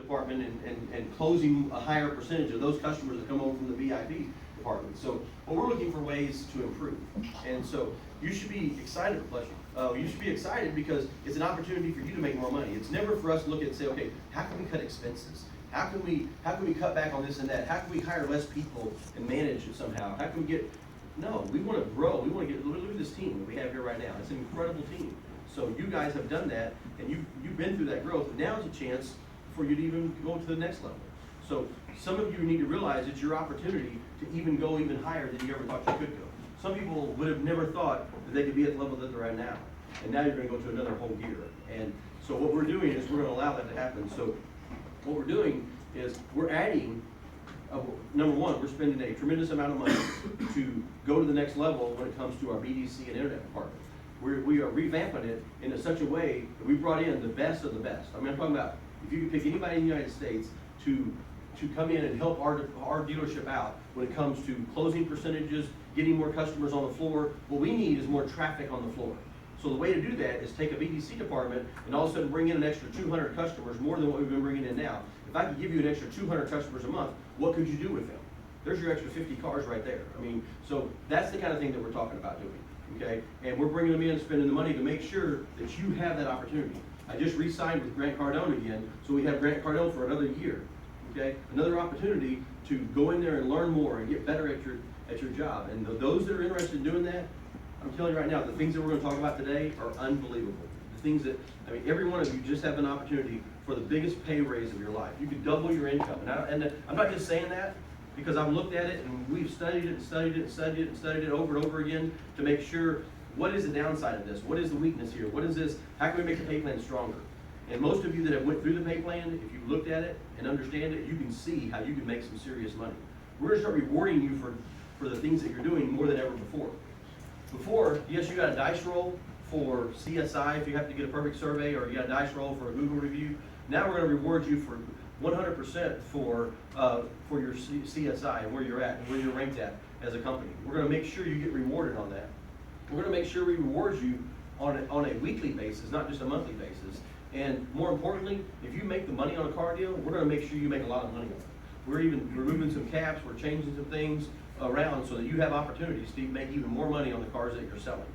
department and closing a higher percentage of those customers that come over from the VIP department. So, well, we're looking for ways to improve. And so you should be excited, you should be excited because it's an opportunity for you to make more money. It's never for us to look at and say, okay, how can we cut expenses? How can we cut back on this and that? How can we hire less people and manage it somehow? How can we get, no, we want to grow. We want to get, look at this team that we have here right now. It's an incredible team. So you guys have done that, and you've been through that growth. Now is a chance for you to even go to the next level. So some of you need to realize it's your opportunity to even go even higher than you ever thought you could go. Some people would have never thought that they could be at the level that they're at now. And now you're going to go to another whole gear. And so what we're doing is we're going to allow that to happen. So what we're doing is we're adding, number one, we're spending a tremendous amount of money to go to the next level when it comes to our BDC and internet department. We are revamping it in such a way that we brought in the best of the best. I mean, I'm talking about if you could pick anybody in the United States to come in and help our dealership out when it comes to closing percentages, getting more customers on the floor, what we need is more traffic on the floor. So the way to do that is take a BDC department and all of a sudden bring in an extra 200 customers, more than what we've been bringing in now. If I could give you an extra 200 customers a month, what could you do with them? There's your extra 50 cars right there. I mean, so that's the kind of thing that we're talking about doing, okay? And we're bringing them in, spending the money to make sure that you have that opportunity. I just re-signed with Grant Cardone again, so we have Grant Cardone for another year, okay? Another opportunity to go in there and learn more and get better at your job. And those that are interested in doing that, I'm telling you right now, the things that we're going to talk about today are unbelievable. The things that, I mean, every one of you just have an opportunity for the biggest pay raise of your life. You could double your income. And I'm not just saying that because I've looked at it and we've studied it and studied it and studied it and studied it over and over again to make sure what is the downside of this? What is the weakness here? What is this? How can we make the pay plan stronger? And most of you that have went through the pay plan, if you've looked at it and understand it, you can see how you can make some serious money. We're going to start rewarding you for the things that you're doing more than ever before. Before, yes, you got a dice roll for CSI if you have to get a perfect survey, or you got a dice roll for a Google review. Now we're going to reward you for 100% for your CSI and where you're at and where you're ranked at as a company. We're going to make sure you get rewarded on that. We're going to make sure we reward you on a weekly basis, not just a monthly basis. And more importantly, if you make the money on a car deal, we're going to make sure you make a lot of money on it. We're even removing some caps, we're changing some things around so that you have opportunities to make even more money on the cars that you're selling.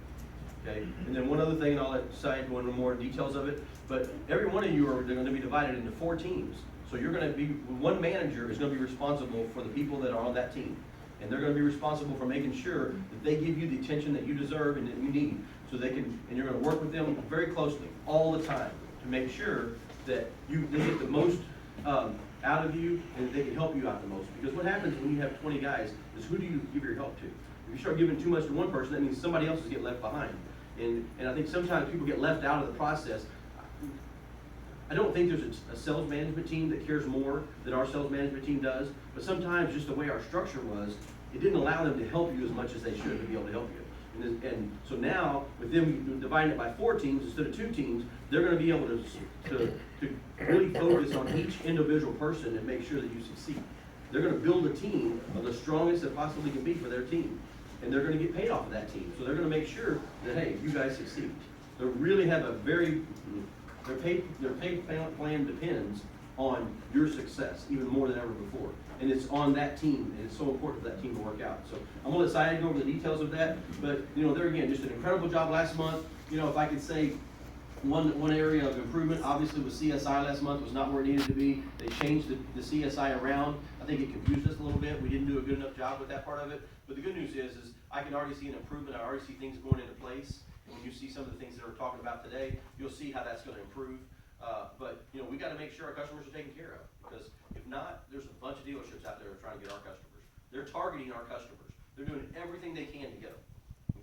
Okay? And then one other thing, and I'll let Syed go into more details of it, but every one of you are going to be divided into 4 teams. So you're going to be, one manager is going to be responsible for the people that are on that team. And they're going to be responsible for making sure that they give you the attention that you deserve and that you need. So they can, and you're going to work with them very closely all the time to make sure that they get the most out of you and they can help you out the most. Because what happens when you have 20 guys is who do you give your help to? If you start giving too much to one person, that means somebody else is getting left behind. And I think sometimes people get left out of the process. I don't think there's a sales management team that cares more than our sales management team does, but sometimes just the way our structure was, it didn't allow them to help you as much as they should to be able to help you. And so now, with them dividing it by 4 teams instead of 2 teams, they're going to be able to really focus on each individual person and make sure that you succeed. They're going to build a team of the strongest that possibly can be for their team. And they're going to get paid off of that team. So they're going to make sure that, hey, you guys succeed. They really have a very, their pay plan depends on your success even more than ever before. And it's on that team, and it's so important for that team to work out. So I'm going to let Syed go over the details of that. But, you know, there again, just an incredible job last month. You know, if I could say one area of improvement, obviously with CSI last month was not where it needed to be. They changed the CSI around. I think it confused us a little bit. We didn't do a good enough job with that part of it. But the good news is I can already see an improvement. I already see things going into place. And when you see some of the things that we're talking about today, you'll see how that's going to improve. But, you know, we got to make sure our customers are taken care of. Because if not, there's a bunch of dealerships out there that are trying to get our customers. They're targeting our customers. They're doing everything they can to get them.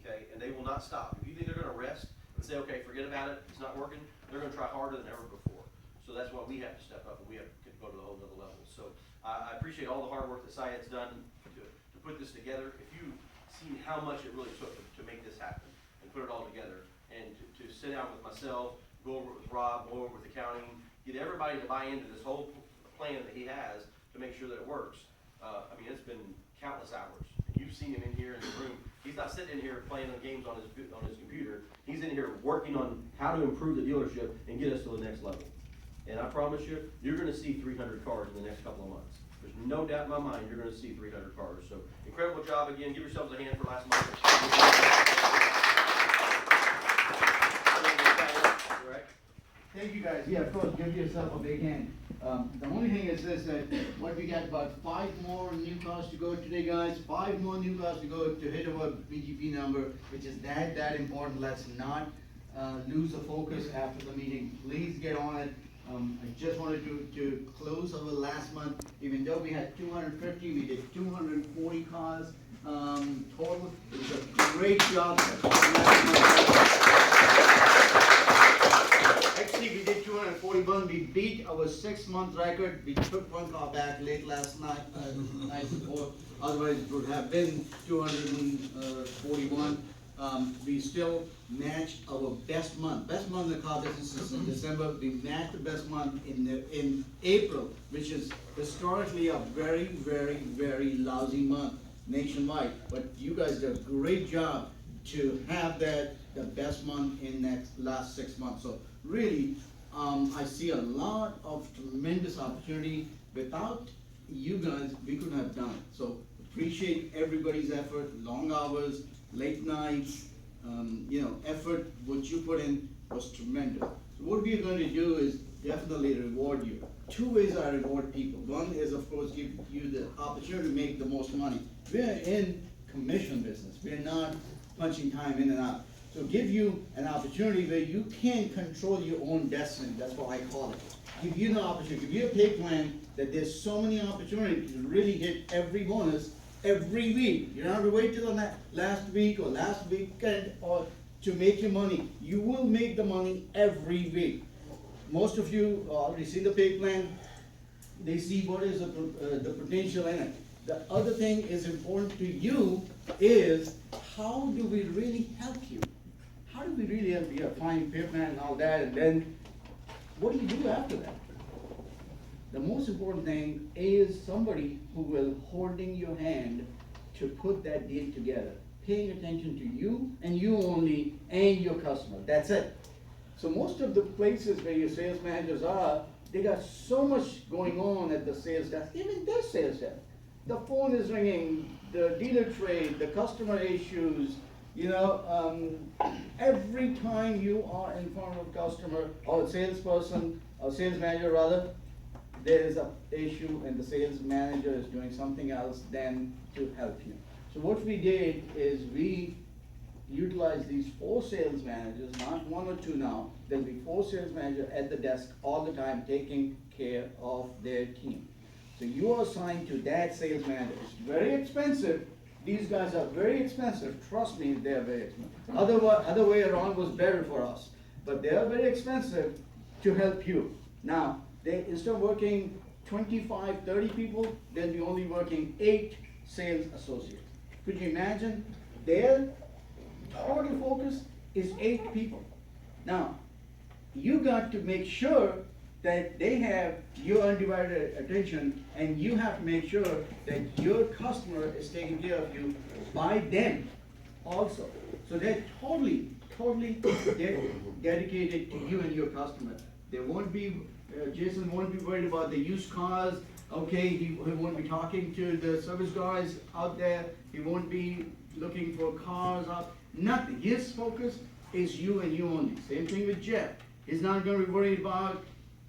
Okay? And they will not stop. If you think they're going to rest and say, okay, forget about it, it's not working, they're going to try harder than ever before. So that's why we have to step up and we have to go to the whole other level. So I appreciate all the hard work that Syed's done to put this together. If you've seen how much it really took to make this happen and put it all together, and to sit down with myself, go over it with Rob, go over it with accounting, get everybody to buy into this whole plan that he has to make sure that it works. I mean, it's been countless hours. You've seen him in here in the room. He's not sitting in here playing on games on his computer. He's in here working on how to improve the dealership and get us to the next level. And I promise you, you're gonna see 300 cars in the next couple of months. There's no doubt in my mind, you're gonna see 300 cars. So incredible job again. Give yourselves a hand for last month. Right? Thank you guys. Yeah, of course, give yourself a big hand. The only thing is this, that what we got about 5 more new cars to go today, guys. 5 more new cars to go to hit our BGP number, which is that important. Let's not lose the focus after the meeting. Please get on it. I just wanted to close our last month. Even though we had 250, we did 240 cars total. It was a great job. Actually, we did 241. We beat our 6-month record. We took 1 car back late last night, night before. Otherwise, it would have been 241. We still matched our best month. Best month in the car business is in December. We matched the best month in April, which is historically a very lousy month nationwide. But you guys did a great job to have that the best month in that last 6 months. So really, I see a lot of tremendous opportunity. Without you guys, we couldn't have done it. So appreciate everybody's effort, long hours, late nights, effort what you put in was tremendous. So what we are going to do is definitely reward you. 2 ways I reward people. One is, of course, give you the opportunity to make the most money. We're in commission business. We're not punching time in and out. So give you an opportunity where you can control your own destiny. That's what I call it. Give you the opportunity, give you a pay plan that there's so many opportunities to really hit every bonus every week. You don't have to wait till the last week or last weekend or to make your money. You will make the money every week. Most of you already see the pay plan. They see what is the potential in it. The other thing is important to you is how do we really help you? How do we really help you? Find pay plan and all that, and then what do you do after that? The most important thing is somebody who will holding your hand to put that deal together, paying attention to you and you only and your customer. That's it. So most of the places where your sales managers are, they got so much going on at the sales desk, even their sales desk. The phone is ringing, the dealer trade, the customer issues, every time you are in front of a customer or a salesperson, or sales manager rather, there is an issue and the sales manager is doing something else than to help you. So what we did is we utilized these 4 sales managers, not 1 or 2 now. There'll be 4 sales managers at the desk all the time taking care of their team. So you are assigned to that sales manager. It's very expensive. These guys are very expensive. Trust me, they are very expensive. Other way around was better for us. But they are very expensive to help you. Now, they instead of working 25, 30 people, they'll be only working 8 sales associates. Could you imagine? Their total focus is 8 people. Now, you got to make sure that they have your undivided attention, and you have to make sure that your customer is taken care of you by them also. So they're totally dedicated to you and your customer. They won't be, Jason won't be worried about the used cars. Okay, he won't be talking to the service guys out there. He won't be looking for cars out. Nothing. His focus is you and you only. Same thing with Jeff. He's not going to be worried about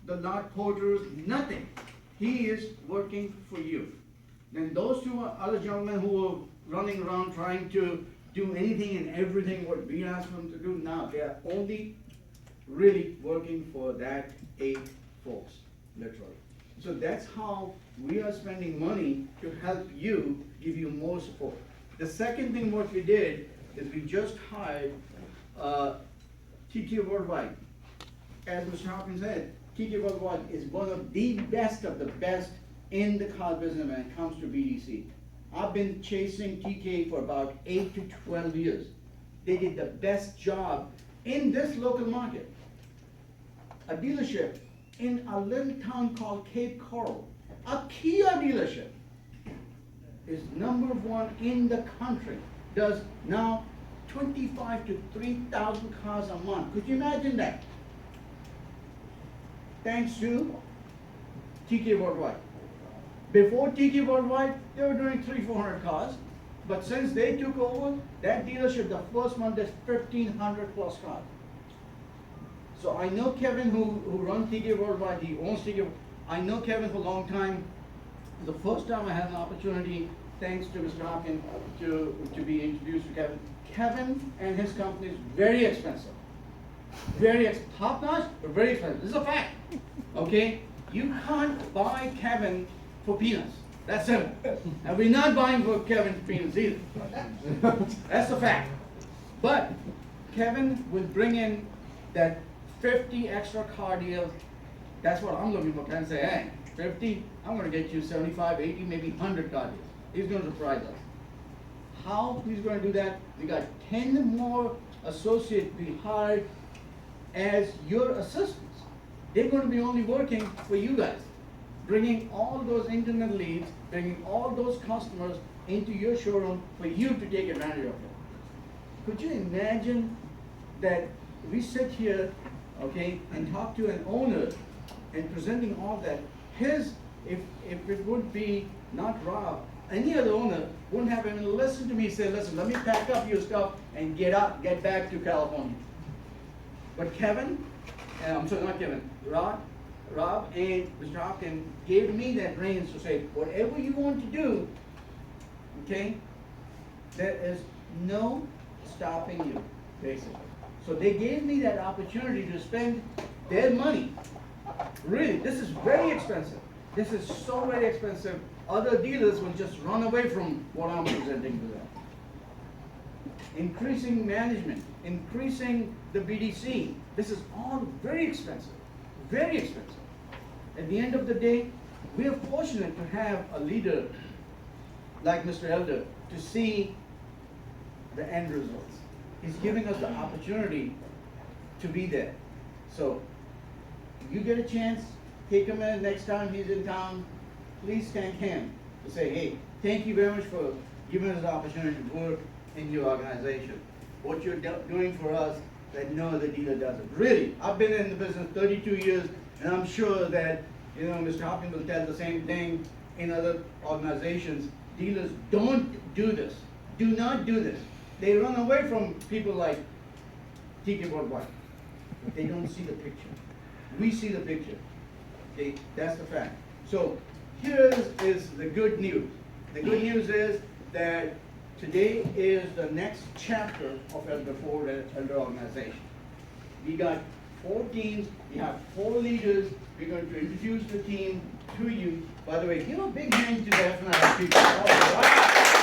the lot porters, nothing. He is working for you. Then those 2 other gentlemen who are running around trying to do anything and everything what we ask them to do now, they are only really working for that 8 folks, literally. So that's how we are spending money to help you, give you more support. The second thing what we did is we just hired TK Worldwide. As Mr. Hopkins said, TK Worldwide is one of the best in the car business when it comes to BDC. I've been chasing TK for about 8 to 12 years. They did the best job in this local market. A dealership in a little town called Cape Coral, a Kia dealership, is #1 in the country. Does now 25 to 3,000 cars a month. Could you imagine that? thanks to TK Worldwide. Before TK Worldwide, they were doing 300-400 cars, but since they took over, that dealership, the first month, there's 1,500 plus cars. So I know Kevin who runs TK Worldwide, he owns TK. I know Kevin for a long time. The first time I had an opportunity, thanks to Mr. Hopkins, to be introduced to Kevin. Kevin and his company is very expensive. Top notch, but very expensive. This is a fact. Okay? You can't buy Kevin for peanuts. That's simple. And we're not buying for Kevin peanuts either. That's a fact. But Kevin will bring in that 50 extra car deals. That's what I'm looking for. Can I say, hey, 50, I'm gonna get you 75, 80, maybe 100 car deals. He's gonna surprise us. How he's gonna do that? We got 10 more associates we hired as your assistants. They're gonna be only working for you guys, bringing all those internet leads, bringing all those customers into your showroom for you to take advantage of it. Could you imagine that we sit here, okay, and talk to an owner and presenting all that? If it would be not Rob, any other owner wouldn't have even listened to me say, listen, let me pack up your stuff and get back to California. But Kevin, I'm sorry, not Kevin, Rob and Mr. Hopkins gave me that reins to say, whatever you want to do, okay, there is no stopping you, basically. So they gave me that opportunity to spend their money. Really, this is very expensive. This is so very expensive. Other dealers will just run away from what I'm presenting to them. Increasing management, increasing the BDC. This is all very expensive, very expensive. At the end of the day, we are fortunate to have a leader like Mr. Elder to see the end results. He's giving us the opportunity to be there. So, you get a chance, take him in next time he's in town, please thank him to say, hey, thank you very much for giving us the opportunity to work in your organization. What you're doing for us that no other dealer does it. Really, I've been in the business 32 years, and I'm sure that, Mr. Hopkins will tell the same thing in other organizations. Dealers don't do this. Do not do this. They run away from people like TK Worldwide. They don't see the picture. We see the picture. Okay, that's the fact. So here is the good news. The good news is that today is the next chapter of Elder Ford Elder Organization. We got 4 teams, we have 4 leaders. We're going to introduce the team to you. By the way, give a big hand to the F&I people. All right.